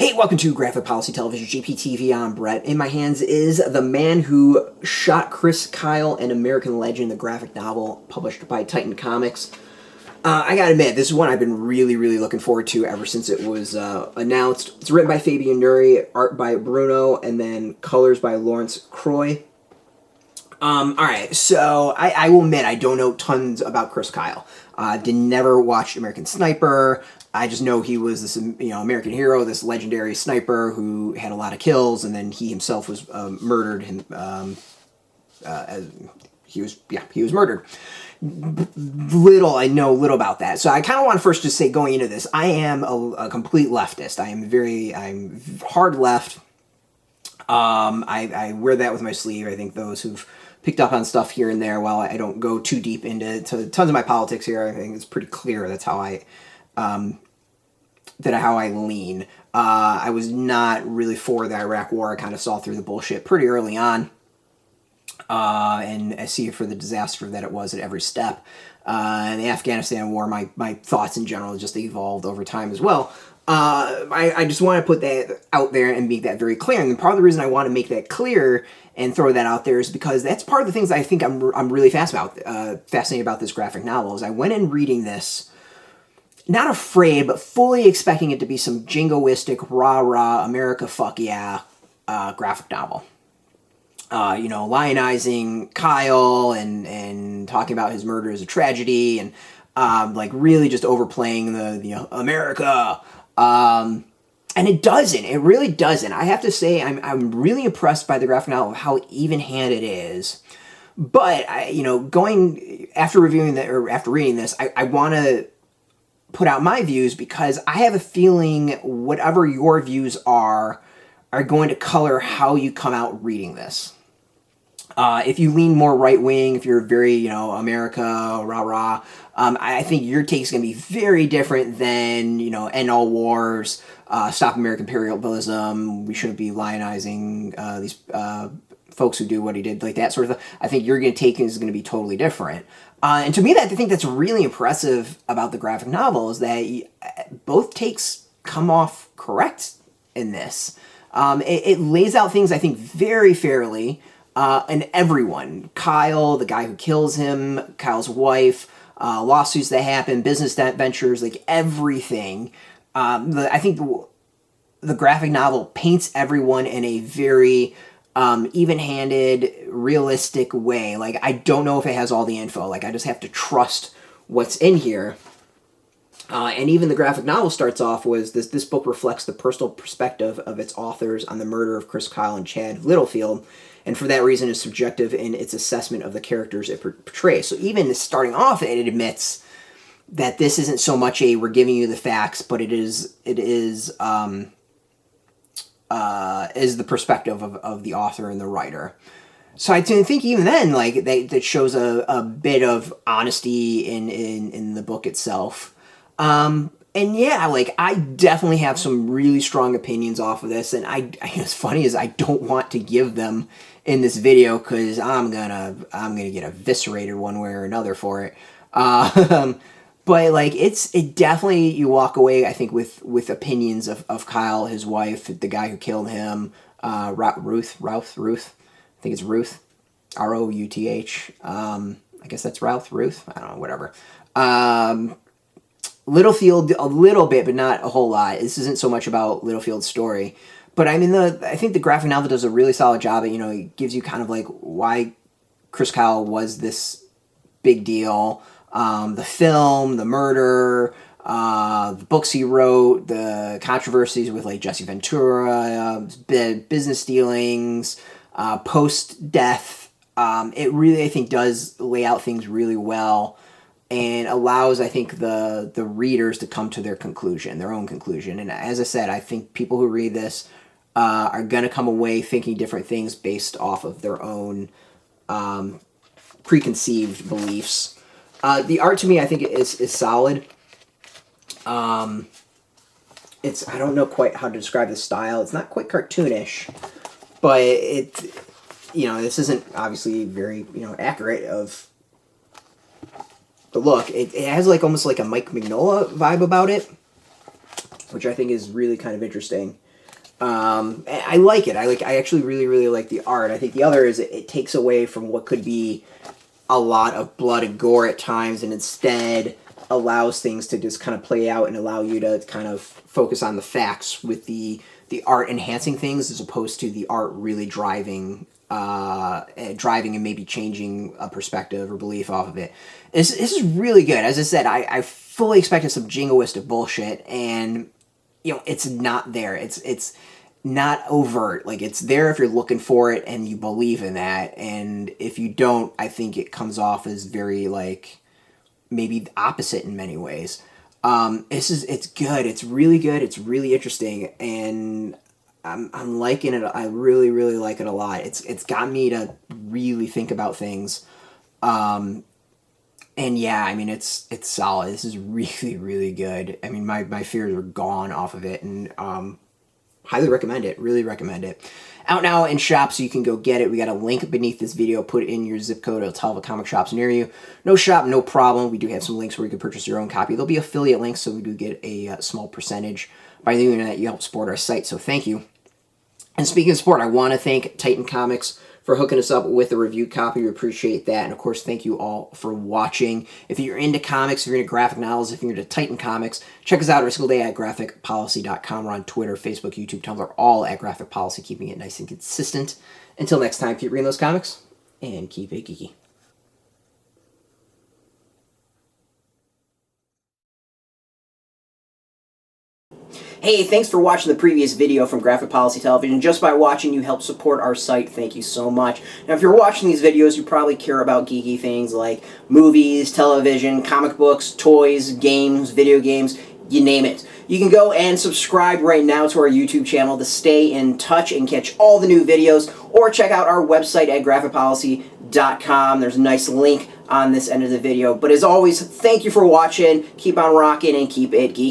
Hey, welcome to Graphic Policy Television, GPTV. I'm Brett. In my hands is The Man Who Shot Chris Kyle, an American Legend, the graphic novel published by Titan Comics. I gotta admit, this is one I've been really looking forward to ever since it was announced. It's written by Fabien and Nury, art by Brüno, and then colors by Laurence, Croix. Alright, so I will admit I don't know tons about Chris Kyle. Never watched American Sniper. I just know he was this, American hero, this legendary sniper who had a lot of kills, and then he himself was murdered. He was murdered. I know little about that. So I kind of want to first just say, going into this, I am a complete leftist. I'm hard left. I wear that with my sleeve. I think those who've picked up on stuff here and there, while I don't go too deep into tons of my politics here, I think it's pretty clear that's how I lean. I was not really for the Iraq War. I kind of saw through the bullshit pretty early on, and I see it for the disaster that it was at every step. And the Afghanistan War, my thoughts in general just evolved over time as well. I just want to put that out there and make that very clear. And part of the reason I want to make that clear and throw that out there is because that's part of the things I think I'm really fascinated about this graphic novel. Is I went in reading this, not afraid, but fully expecting it to be some jingoistic, rah-rah, America fuck yeah graphic novel. Lionizing Kyle and talking about his murder as a tragedy, and really just overplaying the America. And it doesn't. It really doesn't. I have to say, I'm really impressed by the graphic novel of how even-handed it is. But after reading this, I want to put out my views, because I have a feeling whatever your views are going to color how you come out reading this. If you lean more right-wing, if you're very, America, rah-rah, I think your take's going to be very different than, end all wars, stop American imperialism, we shouldn't be lionizing these folks who do what he did, like that sort of thing. I think your take is going to be totally different. And to me, I think that's really impressive about the graphic novel, is that both takes come off correct in this. It lays out things, I think, very fairly. And everyone, Kyle, the guy who kills him, Kyle's wife, lawsuits that happen, business ventures, like everything. I think the graphic novel paints everyone in a very even-handed, realistic way. Like, I don't know if it has all the info. Like, I just have to trust what's in here. And even the graphic novel starts off with this book reflects the personal perspective of its authors on the murder of Chris Kyle and Chad Littlefield, and for that reason is subjective in its assessment of the characters it portrays. So even starting off, it admits that this isn't so much we're giving you the facts, but it is the perspective of the author and the writer. So I think even then, that shows a bit of honesty in the book itself. And yeah, I definitely have some really strong opinions off of this, and it's funny is I don't want to give them in this video, because I'm gonna get eviscerated one way or another for it. But it definitely, you walk away, I think, with opinions of Kyle, his wife, the guy who killed him, Ruth. I think it's Ruth, Routh. I guess that's Ruth. I don't know, whatever. Littlefield a little bit, but not a whole lot. This isn't so much about Littlefield's story, but I think the graphic novel does a really solid job. It gives you kind of why Chris Kyle was this big deal, the film, the murder, the books he wrote, the controversies with Jesse Ventura, business dealings, post-death. It really, I think, does lay out things really well, and allows, I think, the readers to come to their own conclusion. And as I said, I think people who read this are going to come away thinking different things based off of their own preconceived beliefs. The art, to me, I think is solid. I don't know quite how to describe the style. It's not quite cartoonish, but this isn't obviously very, accurate of the look. It has almost like a Mike Mignola vibe about it, which I think is really kind of interesting. I like it. I actually really, really like the art. I think the other is it takes away from what could be a lot of blood and gore at times, and instead allows things to just kind of play out and allow you to kind of focus on the facts with the art enhancing things as opposed to the art really driving and maybe changing a perspective or belief off of it. This is really good. As I said, I fully expected some jingoistic bullshit, and it's not there. It's not overt. Like, it's there if you're looking for it and you believe in that, and if you don't, I think it comes off as very, like, maybe the opposite in many ways. It's good. It's really good. It's really interesting, and I'm liking it. I really, really like it a lot. It's got me to really think about things. And yeah, I mean, it's solid. This is really, really good. I mean, my fears are gone off of it, and highly recommend it. Really recommend it. Out now in shops, so you can go get it. We got a link beneath this video. Put in your zip code. It'll tell the comic shops near you. No shop, no problem. We do have some links where you can purchase your own copy. There'll be affiliate links, so we do get a small percentage. By doing that, you help support our site, so thank you. And speaking of support, I want to thank Titan Comics for hooking us up with a review copy. We appreciate that. And of course, thank you all for watching. If you're into comics, if you're into graphic novels, if you're into Titan Comics, check us out every single day at graphicpolicy.com. We're on Twitter, Facebook, YouTube, Tumblr, all at Graphic Policy, keeping it nice and consistent. Until next time, keep reading those comics and keep it geeky. Hey, thanks for watching the previous video from Graphic Policy Television. Just by watching, you help support our site. Thank you so much. Now, if you're watching these videos, you probably care about geeky things like movies, television, comic books, toys, games, video games, you name it. You can go and subscribe right now to our YouTube channel to stay in touch and catch all the new videos, or check out our website at graphicpolicy.com. There's a nice link on this end of the video. But as always, thank you for watching. Keep on rocking and keep it geeky.